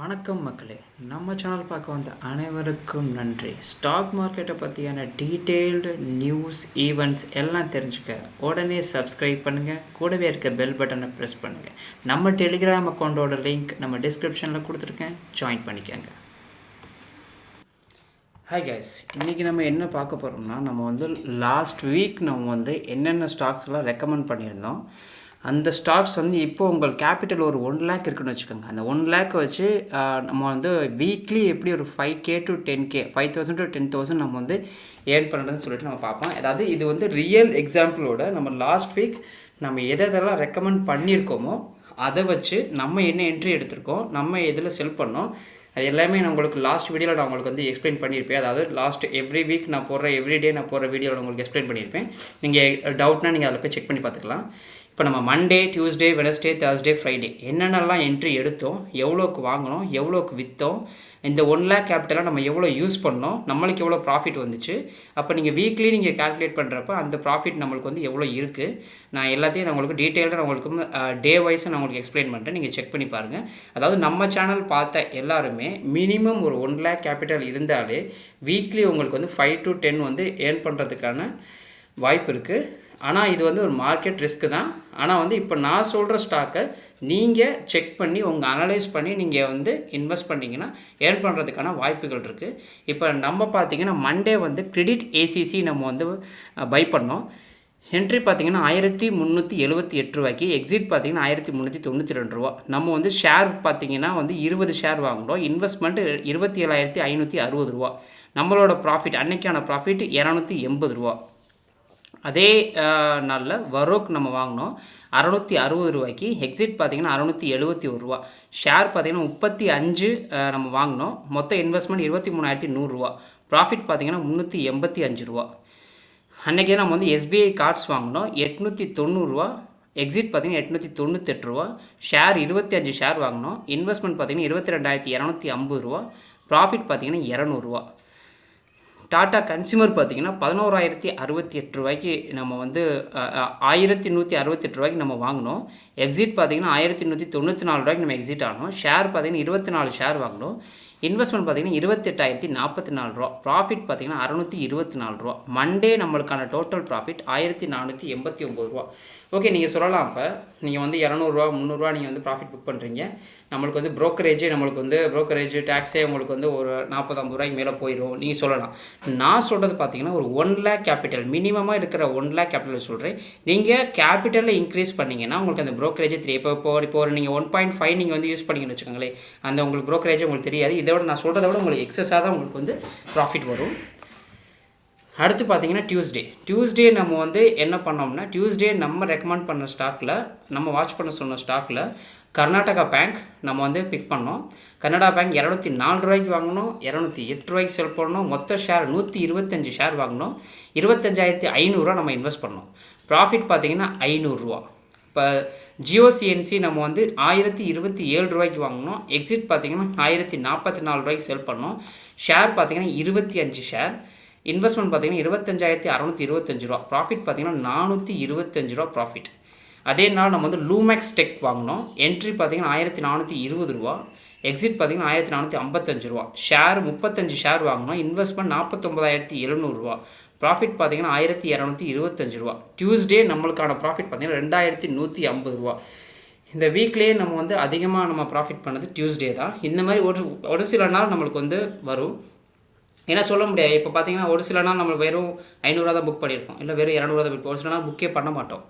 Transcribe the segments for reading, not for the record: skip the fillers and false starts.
வணக்கம் மக்களே, நம்ம சேனல் பார்க்க வந்த அனைவருக்கும் நன்றி. ஸ்டாக் மார்க்கெட்டை பற்றியான டீட்டெயில்டு நியூஸ் ஈவெண்ட்ஸ் எல்லாம் தெரிஞ்சுக்க உடனே சப்ஸ்கிரைப் பண்ணுங்கள். கூடவே இருக்க பெல் பட்டனை ப்ரெஸ் பண்ணுங்கள். நம்ம டெலிகிராம் அக்கௌண்ட்டோட லிங்க் நம்ம டிஸ்கிரிப்ஷனில் கொடுத்துருக்கேன், ஜாயின் பண்ணிக்கோங்க. ஹாய் கைஸ், இன்றைக்கி நம்ம என்ன பார்க்க போகிறோம்னா, நம்ம லாஸ்ட் வீக் நம்ம என்னென்ன ஸ்டாக்ஸ்லாம் ரெக்கமெண்ட் பண்ணியிருந்தோம். அந்த ஸ்டாக்ஸ் இப்போ உங்கள் கேபிட்டல் ஒரு 1 lakh இருக்குன்னு வச்சுக்கோங்க. அந்த 1 lakh வச்சு நம்ம வீக்லி எப்படி ஒரு 5K to 10K 5,000 to 10,000 நம்ம ஏர்ன் பண்ணுறதுன்னு சொல்லிட்டு நம்ம பார்ப்போம். அதாவது இது ரியல் எக்ஸாம்பிளோட நம்ம லாஸ்ட் வீக் நம்ம எதெல்லாம் ரெக்கமெண்ட் பண்ணியிருக்கோமோ அதை வச்சு நம்ம என்ன என்ட்ரி எடுத்திருக்கோம், நம்ம எதில் செல் பண்ணோம், அது எல்லாமே நான் உங்களுக்கு லாஸ்ட் வீடியோவில் நான் உங்களுக்கு எக்ஸ்பிளைன் பண்ணியிருப்பேன். அதாவது லாஸ்ட் எவ்ரி வீக் நான் போடுற எவ்ரிடே நான் போடுற வீடியோவில் உங்களுக்கு எக்ஸ்பிளைன் பண்ணியிருப்பேன். நீங்கள் டவுட்னா நீங்கள் அதில் போய் செக் பண்ணி பார்த்துக்கலாம். இப்போ நம்ம Monday, Tuesday, Wednesday, Thursday, Friday என்னென்னலாம் என்ட்ரி எடுத்தோம், எவ்வளோக்கு வாங்கினோம், எவ்வளோக்கு விற்றோம், இந்த 1 lakh கேபிட்டலாக நம்ம எவ்வளோ யூஸ் பண்ணோம், நம்மளுக்கு எவ்வளோ ப்ராஃபிட் வந்துச்சு, அப்போ நீங்கள் வீக்லி நீங்கள் கால்குலேட் பண்ணுறப்ப அந்த ப்ராஃபிட் நம்மளுக்கு எவ்வளோ இருக்குது, நான் எல்லாத்தையும் நான் உங்களுக்கு டீட்டெயில்டாக நான் உங்களுக்கு டே வைஸை நான் உங்களுக்கு எக்ஸ்பிளைன் பண்ணுறேன். நீங்கள் செக் பண்ணி பாருங்கள். அதாவது நம்ம சேனல் பார்த்த எல்லாருமே மினிமம் ஒரு 1 lakh கேபிட்டல் இருந்தாலே வீக்லி உங்களுக்கு 5 to 10 ஏர்ன் பண்ணுறதுக்கான வாய்ப்பு இருக்குது. ஆனால் இது ஒரு மார்க்கெட் ரிஸ்க்கு தான். ஆனால் இப்போ நான் சொல்கிற ஸ்டாக்கை நீங்கள் செக் பண்ணி உங்கள் அனலைஸ் பண்ணி நீங்கள் இன்வெஸ்ட் பண்ணிங்கன்னா ஏர்ன் பண்ணுறதுக்கான வாய்ப்புகள் இருக்குது. இப்போ நம்ம பார்த்திங்கன்னா மண்டே கிரெடிட் ஏசிசி நம்ம பை பண்ணோம். என்ட்ரி பார்த்திங்கன்னா 1378 ரூபாய்க்கு, எக்ஸிட் பார்த்திங்கன்னா 1392 ரூபா. நம்ம ஷேர் பார்த்திங்கன்னா 20 ஷேர் வாங்கினோம். இன்வெஸ்ட்மெண்ட் 27,560 ரூபா. நம்மளோட ப்ராஃபிட் அன்னைக்கான ப்ராஃபிட் 280 ரூபா. அதே நாளில் வரோக் நம்ம வாங்கினோம் 660 ரூபாய்க்கு, எக்ஸிட் பார்த்திங்கன்னா 671 ரூபா. ஷேர் பார்த்திங்கன்னா 35 நம்ம வாங்கினோம். மொத்த இன்வெஸ்ட்மெண்ட் 23,100 ரூபா. ப்ராஃபிட் பார்த்திங்கன்னா 385 ரூபா. அன்றைக்கி நம்ம எஸ்பிஐ கார்ட்ஸ் வாங்கினோம் 890 ரூபா. எக்ஸிட் பார்த்திங்கன்னா 898 ரூபா. ஷேர் 25 ஷேர் வாங்கினோம். இன்வெஸ்ட்மெண்ட் பார்த்திங்கன்னா 22,250 ரூபா. ப்ராஃபிட் பார்த்திங்கன்னா 200 ரூபா. டாடா கன்சியூமர் பார்த்திங்கன்னா 11,068 ரூபாய்க்கு நம்ம 1,168 ரூபாய்க்கு நம்ம வாங்கினோம். எக்ஸிட் பார்த்திங்கன்னா 1,194 ரூபாய்க்கு நம்ம எக்ஸிட் ஆனோம். ஷேர் பார்த்திங்கன்னா 24 ஷேர் வாங்கினோம். இன்வெஸ்ட்மெண்ட் பார்த்திங்கன்னா 28,044 ரூபா. ப்ராஃபிட் பார்த்திங்கன்னா 624 ரூபா. மண்டே நம்மளுக்கான டோட்டல் ப்ராஃபிட் 1,489 ரூபா. ஓகே, நீங்கள் சொல்லலாம், இப்போ நீங்கள் 200 ரூபா 300 ரூபா நீங்கள் ப்ராஃபிட் புக் பண்ணுறீங்க, நம்மளுக்கு ப்ரோக்கரேஜே நம்மளுக்கு ப்ரோக்கரேஜ் டேக்ஸே உங்களுக்கு ஒரு 40-50 ரூபாய்க்கு மேலே போயிடும் நீங்கள் சொல்லலாம். நான் சொல்கிறது பார்த்தீங்கன்னா ஒரு 1 lakh கேபிட்டல் மினிமமாக இருக்கிற 1 lakh கேபிட்டல் சொல்கிறேன். நீங்கள் கேபிட்டலில் இன்க்ரீஸ் பண்ணிங்கன்னா உங்களுக்கு அந்த ப்ரோக்கரேஜே தெரியும். இப்போ ஒரு நீங்கள் 1.5 நீங்கள் யூஸ் பண்ணிங்கன்னு வச்சுக்கோங்களேன், அந்த உங்களுக்கு ப்ரோக்கரேஜே உங்களுக்கு தெரியாது. இதோட நான் சொல்கிறத விட உங்களுக்கு எக்ஸஸாக தான் உங்களுக்கு ப்ராஃபிட் வரும். அடுத்து பார்த்தீங்கன்னா டியூஸ்டே நம்ம என்ன பண்ணோம்னா, டியூஸ்டே நம்ம ரெக்கமெண்ட் பண்ண ஸ்டாக்கில், நம்ம வாட்ச் பண்ண சொன்ன ஸ்டாக்கில் கர்நாடகா பேங்க் நம்ம பிக் பண்ணோம். கர்நாடகா பேங்க் 204 ரூபாய்க்கு வாங்கினோம், 208 ரூபாய்க்கு செல் பண்ணோம். மொத்த ஷேர் 125 ஷேர் வாங்கினோம். 25,500 ரூபா நம்ம இன்வெஸ்ட் பண்ணோம். ப்ராஃபிட் பார்த்திங்கன்னா 500 ரூபா. இப்போ ஜியோசிஎன்சி நம்ம 1,027 ரூபாய்க்கு வாங்கினோம். எக்ஸிட் பார்த்திங்கன்னா 1,044 ரூபாய்க்கு செல் பண்ணோம். ஷேர் பார்த்திங்கன்னா 25 ஷேர். இன்வெஸ்ட்மெண்ட் பார்த்திங்கன்னா 25,625 ரூபா. ப்ராஃபிட் பார்த்திங்கன்னா 425 ரூபா ப்ராஃபிட். அதே நாள் நம்ம லூமேக்ஸ் டெக் வாங்கினோம். என்ட்ரி பார்த்திங்கன்னா 1,420 ரூபா. எக்ஸிட் பார்த்திங்கன்னா 1,455 ரூபா. ஷேர் 35 ஷேர் வாங்கினோம். இன்வெஸ்ட்மெண்ட் 49,700 ரூபா. ப்ராஃபிட் பார்த்திங்கன்னா 1,225 ரூபா. டியூஸ்டே நம்மளுக்கான ப்ராஃபிட் பார்த்திங்கன்னா 2,150 ரூபா. இந்த வீக்லேயே நம்ம அதிகமாக நம்ம ப்ராஃபிட் பண்ணது டியூஸ்டே தான். இந்த மாதிரி ஒரு சில நாள் நம்மளுக்கு வரும். ஏன்னா சொல்ல முடியாது. இப்போ பார்த்தீங்கன்னா ஒரு சில நாள் நம்ம வெறும் 500 தான் புக் பண்ணியிருப்போம், இல்லை வெறும் 200 தான் புக். ஒரு சில நாள் புக்கே பண்ண மாட்டோம்.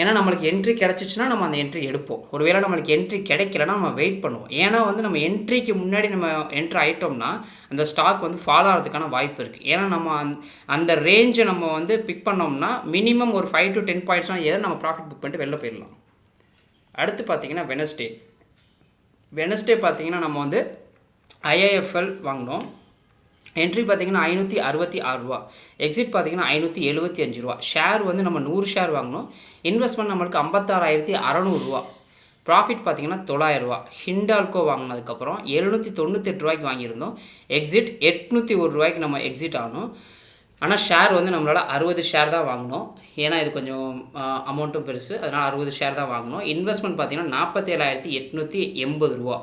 ஏன்னா நம்மளுக்கு என்ட்ரி கிடச்சிச்சின்னா நம்ம அந்த என்ட்ரி எடுப்போம். ஒருவேளை நம்மளுக்கு என்ட்ரி கிடைக்கலன்னா நம்ம வெயிட் பண்ணுவோம். ஏன்னா நம்ம என்ட்ரிக்கு முன்னாடி நம்ம என்ட்ரி ஆகிட்டோம்னா அந்த ஸ்டாக் ஃபாலோ ஆகிறதுக்கான வாய்ப்பு இருக்குது. ஏன்னா நம்ம அந்த ரேஞ்சை நம்ம பிக் பண்ணோம்னா மினிமம் ஒரு 5 to 10 பாயிண்ட்ஸ்னால் ஏதோ நம்ம ப்ராஃபிட் புக் பண்ணிட்டு வெளில போயிடலாம். அடுத்து பார்த்திங்கன்னா வெனஸ்டே பார்த்திங்கன்னா நம்ம IIFL வாங்கினோம். என்ட்ரி பார்த்திங்கன்னா 566 ரூபா. எக்ஸிட் பார்த்திங்கன்னா 575 ரூபா. ஷேர் நம்ம 100 ஷேர் வாங்கினோம். இன்வெஸ்ட்மெண்ட் நம்மளுக்கு 56,600 ரூபா. ப்ராஃபிட் பார்த்திங்கன்னா 900 ரூபா. ஹிண்டால்கோ வாங்கினதுக்கப்புறம் 798 ரூபாய்க்கு வாங்கியிருந்தோம். எக்ஸிட் 801 ரூபாய்க்கு நம்ம எக்ஸிட் ஆனோம். ஆனால் ஷேர் நம்மளால் 60 ஷேர் தான் வாங்கினோம். ஏன்னா இது கொஞ்சம் அமௌண்ட்டும் பெருசு, அதனால் 60 ஷேர் தான் வாங்கினோம். இன்வெஸ்ட்மெண்ட் பார்த்திங்கன்னா 47,880 ரூபா.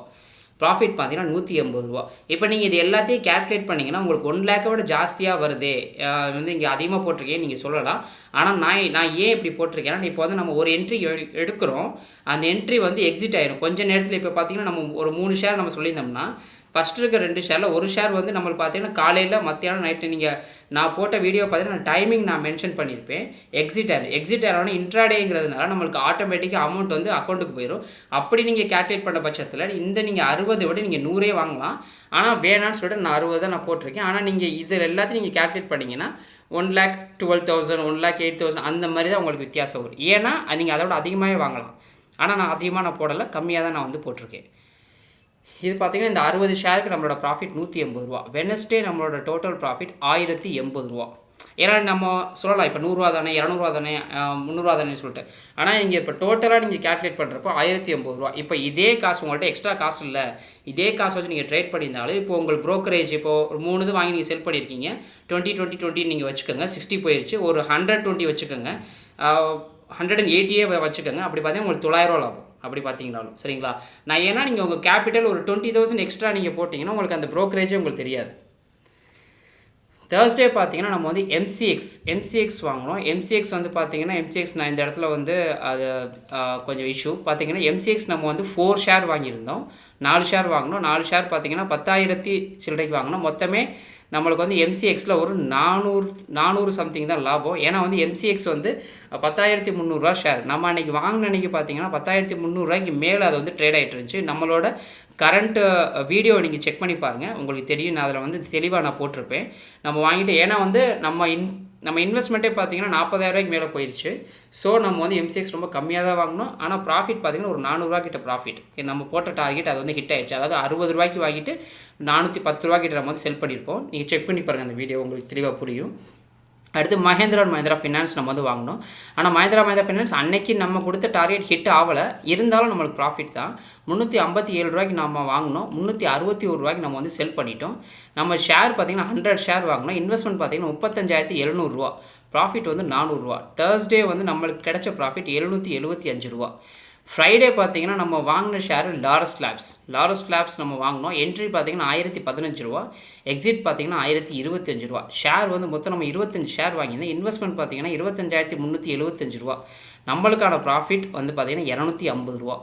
ப்ராஃபிட் பார்த்தீங்கன்னா 180 ரூபா. இப்போ நீங்கள் இது எல்லாத்தையும் கேல்குலேட் பண்ணிங்கன்னா உங்களுக்கு 1 லேக்கை விட ஜாஸ்தியாக வருதே, வந்து இங்கே அதிகமாக போட்டிருக்கேன் நீங்கள் சொல்லலாம். ஆனால் நான் ஏன் இப்படி போட்டிருக்கேன்னா, இப்போ வந்து நம்ம ஒரு என்ட்ரி எடுக்கிறோம், அந்த என்ட்ரி வந்து எக்ஸிட் ஆயிரும் கொஞ்சம் நேரத்தில். இப்போ பார்த்தீங்கன்னா நம்ம ஒரு 3 ஷேர் நம்ம சொல்லியிருந்தோம்னா, ஃபஸ்ட்டு இருக்க 2 ஷேரில் ஒரு ஷேர் வந்து நம்மளுக்கு பார்த்தீங்கன்னா காலையில் மத்தியானம் நைட்டு நான் போட்ட வீடியோ பார்த்தீங்கன்னா டைமிங் நான் மென்ஷன் பண்ணியிருப்பேன். எக்ஸிட் ஆனோன்னா இன்ட்ராடேங்கிறதுனால நம்மளுக்கு ஆட்டோமேட்டிக்காக அமௌண்ட் வந்து அக்கௌண்ட்டுக்கு போயிடும். அப்படி நீங்கள் கேல்குலேட் பண்ண பட்சத்தில் நீங்கள் 60 விட நீங்கள் 100 வாங்கலாம். ஆனால் வேணான்னு சொல்லிட்டு நான் 60 தான் நான் போட்டிருக்கேன். ஆனால் நீங்கள் இதில் எல்லாத்தையும் நீங்கள் கேல்குலேட் பண்ணிங்கன்னா 1,12,000 1,08,000 அந்த மாதிரி தான் உங்களுக்கு வித்தியாசம் வரும். ஏன்னா நீங்கள் அதோட அதிகமாகவே வாங்கலாம். ஆனால் நான் அதிகமாக நான் போடலை, கம்மியாக தான் நான் வந்து போட்டிருக்கேன். இது பார்த்திங்கன்னா இந்த 60 ஷேருக்கு நம்மளோட ப்ராஃபிட் 180 ரூபா. வெனஸ்டே நம்மளோட டோட்டல் ப்ராஃபிட் 1080 ரூபா. ஏன்னா நம்ம சொல்லலாம் இப்போ 100 ரூபா தானே, 200 ரூபா தானே, 300 ரூபா தானே சொல்லிட்டு. ஆனால் இங்கே இப்போ டோட்டலாக நீங்கள் கேல்குலேட் பண்ணுறப்போ 1080 ரூபா. இப்போ இதே காசு உங்கள்கிட்ட எக்ஸ்ட்ரா காசு இல்லை, இதே காசு வச்சு நீங்கள் ட்ரேட் பண்ணியிருந்தாலும் இப்போ உங்களுக்கு ப்ரோக்கரேஜ் இப்போ ஒரு 3 இது வாங்கி நீங்கள் செல் பண்ணியிருக்கீங்க, 20 நீங்கள் வச்சுக்கோங்க, 60 போயிடுச்சு, ஒரு 120 வச்சுக்கோங்க, 180 வச்சுக்கோங்க. அப்படி பார்த்தீங்கன்னா உங்களுக்கு 900 ரூபா லாபம். அப்படி பார்த்தீங்கனாலும் சரிங்களா. நான் ஏன்னா நீங்கள் உங்கள் கேபிட்டல் ஒரு 20,000 எக்ஸ்ட்ரா நீங்கள் போட்டிங்கன்னா உங்களுக்கு அந்த ப்ரோக்கரேஜே உங்களுக்கு தெரியாது. தேர்ஸ்டே பார்த்தீங்கன்னா நம்ம வந்து எம்சிஎக்ஸ் வாங்கினோம். எம்சிஎக்ஸ் வந்து பார்த்தீங்கன்னா நான் இந்த இடத்துல வந்து அது கொஞ்சம் இஷ்யூ பார்த்தீங்கன்னா எம்சிஎக்ஸ் நம்ம வந்து 4 ஷேர் வாங்கியிருந்தோம், 4 ஷேர் வாங்கினோம். 4 ஷேர் பார்த்தீங்கன்னா 10,000 சில்லறைக்கு வாங்கினோம். மொத்தமே நம்மளுக்கு வந்து எம்சிஎக்ஸில் ஒரு 400 சம்திங் தான் லாபம். ஏன்னா வந்து எம்சிஎக்ஸ் வந்து 10,300 ஷேர். நம்ம அன்றைக்கி வாங்கின அன்றைக்கி பார்த்தீங்கன்னா 10,300 மேலே அது வந்து ட்ரேட் ஆகிட்டு இருந்துச்சு. நம்மளோட கரண்ட் வீடியோ நீங்கள் செக் பண்ணி பாருங்கள், உங்களுக்கு தெரியும். நான் அதில் வந்து தெளிவாக நான் போட்டிருப்பேன். நம்ம வாங்கிட்டு ஏன்னா வந்து நம்ம இன்வெஸ்ட்மெண்ட்டே பார்த்தீங்கன்னா 40,000 மேலே போயிடுச்சு. ஸோ நம்ம வந்து எம்சிஎக்ஸ் ரொம்ப கம்மியாக தான் வாங்கினோம். ஆனால் ப்ராஃபிட் பார்த்தீங்கன்னா ஒரு 400 ரூபா கிட்ட ப்ராஃபிட். நம்ம போட்ட டார்கெட் அது வந்து ஹிட் ஆகிடுச்சு. அதாவது 60 ரூபாய்க்கு வாங்கிட்டு 410 ரூபா கிட்ட நம்ம வந்து செல் பண்ணியிருப்போம். நீங்கள் செக் பண்ணி பாருங்கள், அந்த வீடியோ உங்களுக்கு தெளிவாக புரியும். அடுத்து மஹேந்திரா ஃபினான்ஸ் நம்ம வந்து வாங்கினோம். ஆனால் மஹேந்திரா ஃபினான்ஸ் அன்னைக்கு நம்ம கொடுத்த டார்கெட் ஹிட் ஆகலை, இருந்தாலும் நம்மளுக்கு ப்ராஃபிட் தான். 357 ரூபாய்க்கு நம்ம வாங்கினோம், 361 ரூபாய்க்கு நம்ம வந்து செல் பண்ணிட்டோம். நம்ம ஷேர் பார்த்திங்கன்னா 100 ஷேர் வாங்கினோம். இன்வெஸ்ட்மெண்ட் பார்த்திங்கன்னா 35,700 ரூபா. ப்ராஃபிட் வந்து 400 ரூபா. தேர்ஸ்டே வந்து நம்மளுக்கு கிடைச்ச ப்ராஃபிட் 775 ரூபா. ஃப்ரைடே பார்த்தீங்கன்னா நம்ம வாங்கின ஷேர் லாரஸ் லேப்ஸ் நம்ம வாங்கினோம். என்ட்ரி பார்த்தீங்கன்னா 1015 ரூபா, எக்ஸிட் பார்த்தீங்கன்னா 1025 ரூபா. ஷேர் வந்து மொத்தம் நம்ம 25 ஷேர் வாங்கியிருந்தோம். இன்வெஸ்ட்மெண்ட் பார்த்தீங்கன்னா 25,375 ரூபா. நம்மளுக்கான ப்ராஃபிட் வந்து பார்த்தீங்கன்னா 250 ரூபா.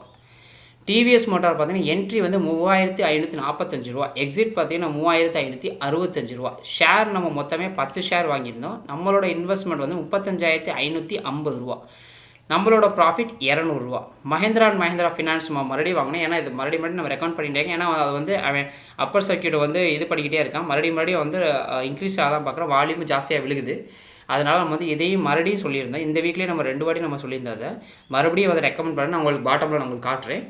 டிவிஎஸ் மோட்டார் பார்த்தீங்கன்னா என்ட்ரி வந்து 3,545 ரூபா, எக்ஸிட் பார்த்தீங்கன்னா 3,565 ரூபா. ஷேர் நம்ம மொத்தமே 10 ஷேர் வாங்கியிருந்தோம். நம்மளோட இன்வெஸ்ட்மெண்ட் வந்து 35,550 ரூபா. நம்மளோட ப்ராஃபிட் 200 ரூபா. மஹேந்திரா ஃபினான்ஸ் நம்ம மறுபடியும் வாங்கினேன். ஏன்னா இது மறுபடியும் நம்ம ரெக்கமெண்ட் பண்ணிட்டேங்க. ஏன்னா அது வந்து அவன் அப்பர் சர்க்கியூட் வந்து இது பண்ணிக்கிட்டே இருக்கான். மறுபடியும் வந்து இன்க்ரீஸ் ஆகலாம் பார்க்குறோம், வால்யூம் ஜாஸ்தியாக விழுகுது. அதனால் நம்ம வந்து இதையும் மறுபடியும் சொல்லியிருந்தோம். இந்த வீக்லேயே நம்ம 2 வாட்டி நம்ம சொல்லியிருந்ததை மறுபடியும் வந்து ரெக்கமெண்ட் பண்ணி நான் உங்களுக்கு பாட்டமில் நான் உங்களுக்கு காட்டுறேன்.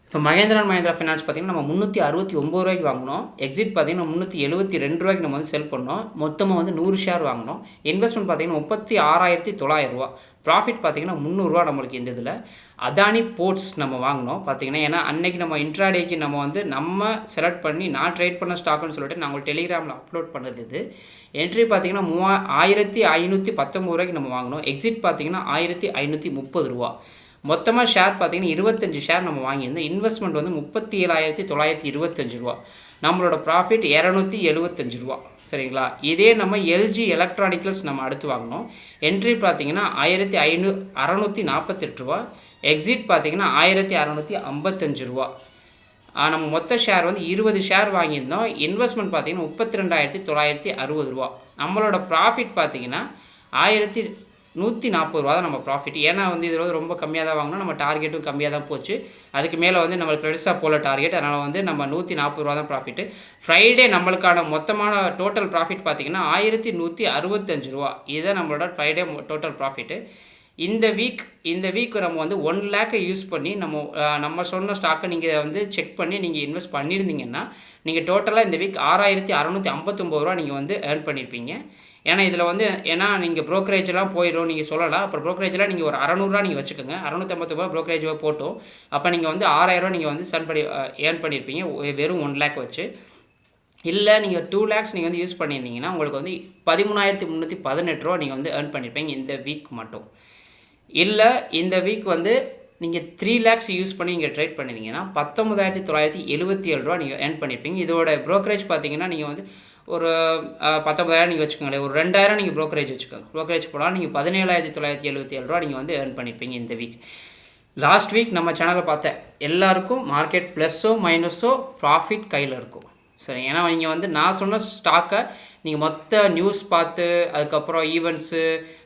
இப்போ மஹேந்திரா ஃபினான்ஸ் பார்த்திங்கன்னா நம்ம 369 ரூபாய்க்கு வாங்கினோம். எக்ஸிட் பார்த்திங்கன்னா 372 ரூபாய்க்கு நம்ம வந்து செல் பண்ணோம். மொத்தமாக வந்து 100 ஷேர் வாங்கினோம். இன்வெஸ்ட்மெண்ட் பார்த்திங்கன்னா 36,900 ரூபா. ப்ராஃபிட் பார்த்திங்கன்னா 300 ரூபா நம்மளுக்கு இந்த இதில். அதானி போர்ட்ஸ் நம்ம வாங்கினோம் பார்த்திங்கன்னா. ஏன்னா அன்றைக்கி நம்ம இன்ட்ராடேக்கு நம்ம செலக்ட் பண்ணி நான் ட்ரேட் பண்ண ஸ்டாக்குன்னு சொல்லிட்டு நான் உங்களுக்கு டெலிகிராமில் அப்லோட் பண்ணது இது. என்ட்ரி பார்த்திங்கன்னா 3,519 ரூபாய்க்கு நம்ம வாங்கினோம். எக்ஸிட் பார்த்திங்கன்னா 1,530 ரூபா. மொத்தமாக ஷேர் பார்த்திங்கன்னா 25 ஷேர் நம்ம வாங்கியிருந்தோம். இன்வெஸ்ட்மெண்ட் வந்து 37,925 ரூபா. நம்மளோட ப்ராஃபிட் 275 ரூபா. சரிங்களா. இதே நம்ம எல்ஜி எலக்ட்ரானிக்கல்ஸ் நம்ம அடுத்து வாங்கினோம். என்ட்ரி பார்த்திங்கன்னா 1,648 ரூபா, எக்ஸிட் பார்த்திங்கன்னா 1,655 ரூபா. நம்ம மொத்த ஷேர் வந்து 20 ஷேர் வாங்கியிருந்தோம். இன்வெஸ்ட்மெண்ட் பார்த்திங்கன்னா 32,960 ரூபா. நம்மளோட ப்ராஃபிட் பார்த்திங்கன்னா 1,140 ரூபா தான் நம்ம ப்ராஃபிட். ஏன்னா வந்து இதில் வந்து ரொம்ப கம்மியாக தான் வாங்கினோம். நம்ம டார்கெட்டும் கம்மியாக தான் போச்சு. அதுக்கு மேலே வந்து நம்மளுக்கு பெருசாக போல டார்கெட். அதனால் வந்து நம்ம 140 ரூபா தான் ப்ராஃபிட்டு. ஃப்ரைடே நம்மளுக்கான மொத்தமான டோட்டல் ப்ராஃபிட் பார்த்திங்கன்னா 1,165 ரூபா. இதுதான் நம்மளோட ஃப்ரைடே டோட்டல் ப்ராஃபிட்டு. இந்த வீக் நம்ம வந்து 1 லேக்கை யூஸ் பண்ணி நம்ம சொன்ன ஸ்டாக்கை நீங்கள் வந்து செக் பண்ணி நீங்கள் இன்வெஸ்ட் பண்ணியிருந்தீங்கன்னா நீங்கள் டோட்டலாக இந்த வீக் 6,659 ரூபா நீங்கள் வந்து ஏர்ன் பண்ணியிருப்பீங்க. ஏன்னா இதில் வந்து நீங்கள் ப்ரோக்கரேஜெலாம் போயிடும் நீங்கள் சொல்லலாம். அப்புறம் ப்ரோக்கரேஜெலாம் நீங்கள் ஒரு 600 ரூபா நீங்கள் வச்சுக்கோங்க. 659 ரூபா ப்ரோக்கரேஜ் போட்டோம். அப்போ நீங்கள் வந்து 6,000 ரூபா நீங்கள் வந்து ஏர்ன் பண்ணியிருப்பீங்க வெறும் 1 லேக் வச்சு. இல்லை நீங்கள் 2 லேக்ஸ் நீங்கள் வந்து யூஸ் பண்ணியிருந்தீங்கன்னா உங்களுக்கு வந்து 13,318 ரூபா நீங்கள் வந்து ஏர்ன் பண்ணியிருப்பீங்க இந்த வீக் மட்டும். இல்லை இந்த வீக் வந்து நீங்கள் 3 lakhs யூஸ் பண்ணி நீங்கள் ட்ரேட் பண்ணியிருந்தீங்கன்னா 19,977 நீங்கள் ஏர்ன் பண்ணியிருப்பீங்க. இதோட ப்ரோக்கரேஜ் பார்த்தீங்கன்னா நீங்கள் வந்து ஒரு 19,000 நீங்கள் வச்சுக்கோங்களேன். ஒரு 2,000 நீங்கள் ப்ரோக்கரேஜ் வச்சுக்கோங்க. ப்ரோக்கரேஜ் போனால் நீங்கள் 17,977 நீங்கள் வந்து ஏர்ன் பண்ணியிருப்பீங்க இந்த வீக். லாஸ்ட் வீக் நம்ம சேனலில் பார்த்த எல்லாருக்கும் மார்க்கெட் ப்ளஸ்ஸோ மைனஸோ ப்ராஃபிட் கையில் இருக்கும். சரி, ஏன்னா நீங்கள் வந்து நான் சொன்ன ஸ்டாக்கை நீங்கள் மொத்த நியூஸ் பார்த்து அதுக்கப்புறம் ஈவெண்ட்ஸு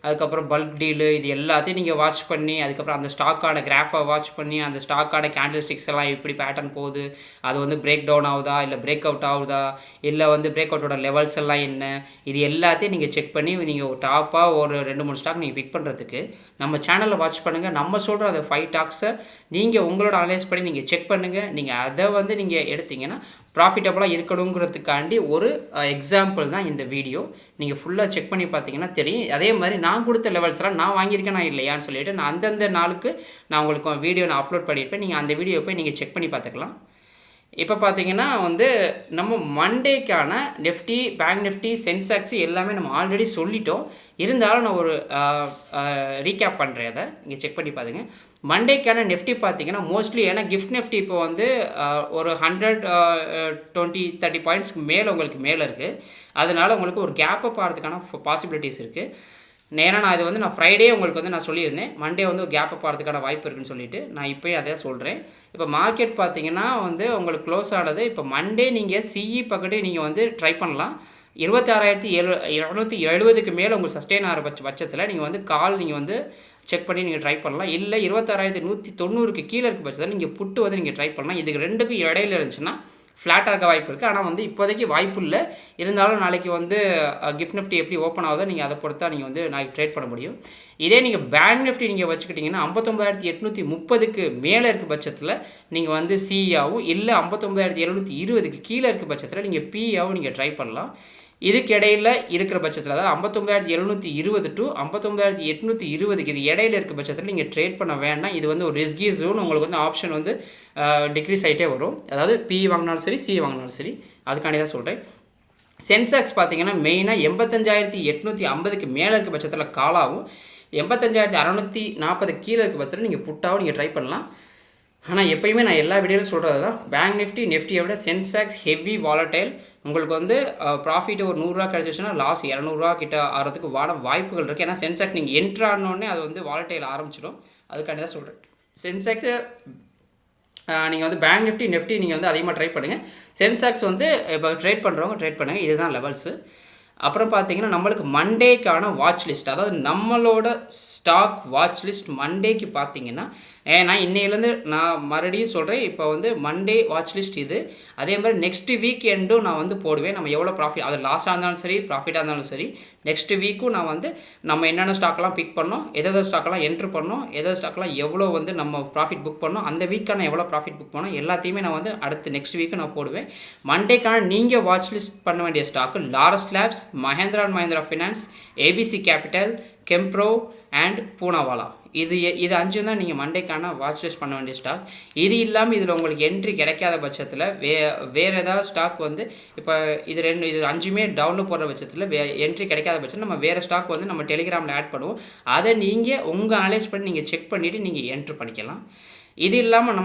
அதுக்கப்புறம் பல்க் டீலு இது எல்லாத்தையும் நீங்கள் வாட்ச் பண்ணி அதுக்கப்புறம் அந்த ஸ்டாக்கான கிராஃபை வாட்ச் பண்ணி அந்த ஸ்டாக்கான கேண்டில் ஸ்டிக்ஸ் எல்லாம் எப்படி பேட்டர்ன் போகுது, அது வந்து பிரேக் டவுன் ஆகுதா இல்லை பிரேக் அவுட் ஆகுதா இல்லை வந்து பிரேக் அவுட்டோட லெவல்ஸ் எல்லாம் என்ன, இது எல்லாத்தையும் நீங்கள் செக் பண்ணி நீங்கள் ஒரு டாப்பாக ஒரு 2-3 ஸ்டாக் நீங்கள் பிக் பண்ணுறதுக்கு நம்ம சேனலில் வாட்ச் பண்ணுங்கள். நம்ம சொல்கிற அந்த 5 ஸ்டாக்ஸை நீங்கள் உங்களோட அனலைஸ் பண்ணி நீங்கள் செக் பண்ணுங்கள். நீங்கள் அதை வந்து நீங்கள் எடுத்தீங்கன்னா ப்ராஃபிட்டபுளாக இருக்கணுங்கிறதுக்காண்டி ஒரு எக்ஸாம்பிள் தான் இந்த வீடியோ. நீங்கள் ஃபுல்லாக செக் பண்ணி பார்த்தீங்கன்னா தெரியும். அதே மாதிரி நான் கொடுத்த லெவல்ஸ்லாம் நான் வாங்கியிருக்கேனா இல்லையான்னு சொல்லிவிட்டு நான் அந்தந்த நாளுக்கு நான் உங்களுக்கு வீடியோ நான் அப்லோட் பண்ணியிருப்பேன். நீங்கள் அந்த வீடியோ போய் நீங்கள் செக் பண்ணி பார்த்துக்கலாம். இப்போ பார்த்தீங்கன்னா வந்து நம்ம மண்டேக்கான நிஃப்டி, பேங்க் நிஃப்டி, சென்செக்ஸ் எல்லாமே நம்ம ஆல்ரெடி சொல்லிட்டோம். இருந்தாலும் நான் ஒரு ரீகேப் பண்ணுறேன். அதை நீங்கள் செக் பண்ணி பாருங்க. மண்டேக்கான நிஃப்டி பார்த்தீங்கன்னா மோஸ்ட்லி ஏன்னா கிஃப்ட் நிஃப்டி இப்போ வந்து ஒரு 120-30 பாயிண்ட்ஸ்க்கு மேலே உங்களுக்கு மேலே இருக்குது. அதனால் உங்களுக்கு ஒரு கேப்பை போகிறதுக்கான பாசிபிலிட்டிஸ் இருக்குது. ஏன்னா நான் இது வந்து நான் ஃப்ரைடே உங்களுக்கு வந்து நான் சொல்லியிருந்தேன் மண்டே வந்து ஒரு கேப்பை போகிறதுக்கான வாய்ப்பு இருக்குதுன்னு சொல்லிட்டு நான் இப்போயும் அதே சொல்கிறேன். இப்போ மார்க்கெட் பார்த்தீங்கன்னா வந்து உங்களுக்கு க்ளோஸ் ஆனது இப்போ மண்டே நீங்கள் சிஇ பக்கெட்டே நீங்கள் வந்து ட்ரை பண்ணலாம். 26,770க்கு மேலே உங்களுக்கு சஸ்டெயின் ஆகிற பட்சத்தில் நீங்கள் வந்து கால் நீங்கள் வந்து செக் பண்ணி நீங்கள் ட்ரை பண்ணலாம். இல்லை 26,190க்கு கீழே இருக்க பட்சத்தில் நீங்கள் புட்டு வந்து நீங்கள் ட்ரை பண்ணலாம். இதுக்கு ரெண்டுக்கும் இடையில இருந்துச்சுன்னா ஃப்ளாட்டாக இருக்க வாய்ப்பு இருக்குது. ஆனால் வந்து இப்போதைக்கு வாய்ப்பு இல்லை. இருந்தாலும் நாளைக்கு வந்து கிஃப்ட் நிஃப்டி எப்படி ஓப்பன் ஆகுதோ நீங்கள் அதை பொறுத்தா நீங்கள் வந்து நாளைக்கு ட்ரேட் பண்ண முடியும். இதே நீங்கள் பேங்க் நிஃப்டி நீங்கள் வச்சுக்கிட்டிங்கன்னா 59,830க்கு மேலே இருக்க பட்சத்தில் நீங்கள் வந்து சிஇஆவும் இல்லை 59,720க்கு கீழே இருக்க பட்சத்தில் நீங்கள் பிஇஆவும் நீங்கள் ட்ரை பண்ணலாம். இதுக்கு இடையில் இருக்கிற பட்சத்தில் அதாவது 59,720 டு 59,820க்கு இது இடையில இருக்க பட்சத்தில் நீங்கள் ட்ரேட் பண்ண வேண்டாம். இது வந்து ஒரு ரிஸ்கி ஜோன். உங்களுக்கு வந்து ஆப்ஷன் வந்து டிக்ரீஸ் ஆகிட்டே வரும். அதாவது பிஇ வாங்கினாலும் சரி சிஇ வாங்கினாலும் சரி, அதுக்காண்டி தான் சொல்கிறேன். சென்செக்ஸ் பார்த்தீங்கன்னா மெயினாக 85,850க்கு மேலே இருக்க பட்சத்தில் காலாகவும் 85,640 கீழே இருக்க பட்சத்தில் நீங்கள் புட்டாகவும் நீங்கள் ட்ரை பண்ணலாம். ஆனால் எப்பயுமே நான் எல்லா வீடியோவில் சொல்கிறது தான் பேங்க் நிஃப்டியை விட சென்செக்ஸ் ஹெவி வாலடைல். உங்களுக்கு வந்து ப்ராஃபிட் ஒரு 100 ரூபா கிடச்சிச்சுன்னா லாஸ் 200 ரூபா கிட்ட ஆகிறதுக்கு வாய்ப்புகள் இருக்குது. ஏன்னா சென்செக்ஸ் நீங்கள் என்ட்ரு ஆனோடனே அது வந்து வாலடைல் ஆரம்பிச்சிடும். அதுக்காண்டி தான் சொல்கிறேன். சென்செக்ஸு நீங்கள் வந்து பேங்க் நிஃப்டி நீங்கள் வந்து அதிகமாக ட்ரை பண்ணுங்கள். சென்செக்ஸ் வந்து இப்போ ட்ரேட் பண்ணுறவங்க ட்ரேட் பண்ணுங்கள். இதுதான் லெவல்ஸு. அப்புறம் பார்த்தீங்கன்னா நம்மளுக்கு மண்டேக்கான வாட்ச் லிஸ்ட், அதாவது நம்மளோட ஸ்டாக் வாட்ச் லிஸ்ட் மண்டேக்கு பார்த்தீங்கன்னா நான் இன்னையிலேருந்து நான் மறுபடியும் சொல்கிறேன். இப்போ வந்து மண்டே வாட்ச் லிஸ்ட் இது. அதே மாதிரி நெக்ஸ்ட் வீக் எண்டும் நான் வந்து போடுவேன். நம்ம எவ்வளோ ப்ராஃபிட், அது லாஸாக இருந்தாலும் சரி ப்ராஃபிட்டாக இருந்தாலும் சரி, நெக்ஸ்ட் வீக்கும் நான் வந்து நம்ம என்னென்ன ஸ்டாக்லாம் பிக் பண்ணோம், எதாவது ஸ்டாக்கெல்லாம் என்ட்ரு பண்ணோம், எதாவது ஸ்டாக்லாம் எவ்வளோ வந்து நம்ம ப்ராஃபிட் புக் பண்ணோம், அந்த வீக்கான எவ்வளோ ப்ராஃபிட் புக் பண்ணோம் எல்லாத்தையுமே நான் வந்து அடுத்து நெக்ஸ்ட் வீக்கு நான் போடுவேன். மண்டேக்கான நீங்கள் வாட்ச் லிஸ்ட் பண்ண வேண்டிய stock Laurus Labs, Mahindra and Mahindra finance, ABC capital, கெம்ப்ரோ அண்ட் பூனாவாலா. இது 5 தான் நீங்கள் மண்டேக்கான வாட்ச் லிஸ்ட் பண்ண வேண்டிய ஸ்டாக். இது இல்லாமல் இதில் உங்களுக்கு என்ட்ரி கிடைக்காத பட்சத்தில் வேறு ஏதாவது ஸ்டாக் வந்து இப்போ இது 5மே டவுனில் போடுற பட்சத்தில் என்ட்ரி கிடைக்காத பட்சத்தில் நம்ம வேறு ஸ்டாக் வந்து நம்ம டெலிகிராமில் ஆட் பண்ணுவோம். அதை நீங்கள் உங்கள் அனலைஸ் பண்ணி நீங்கள் செக் பண்ணிவிட்டு நீங்கள் என்ட்ரு பண்ணிக்கலாம். இது இல்லாமல்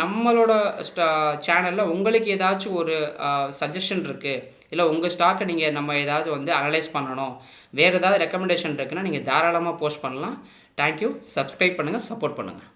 நம்மளோட சேனலில் உங்களுக்கு ஏதாச்சும் ஒரு சஜஷன் இருக்குது, இல்லை உங்கள் ஸ்டாக்கை நீங்கள் நம்ம ஏதாவது வந்து அனலைஸ் பண்ணணும், வேறு ஏதாவது ரெக்கமெண்டேஷன் இருக்குன்னா நீங்கள் தாராளமாக போஸ்ட் பண்ணலாம். தேங்க்யூ. சப்ஸ்கிரைப் பண்ணுங்கள், சப்போர்ட் பண்ணுங்கள்.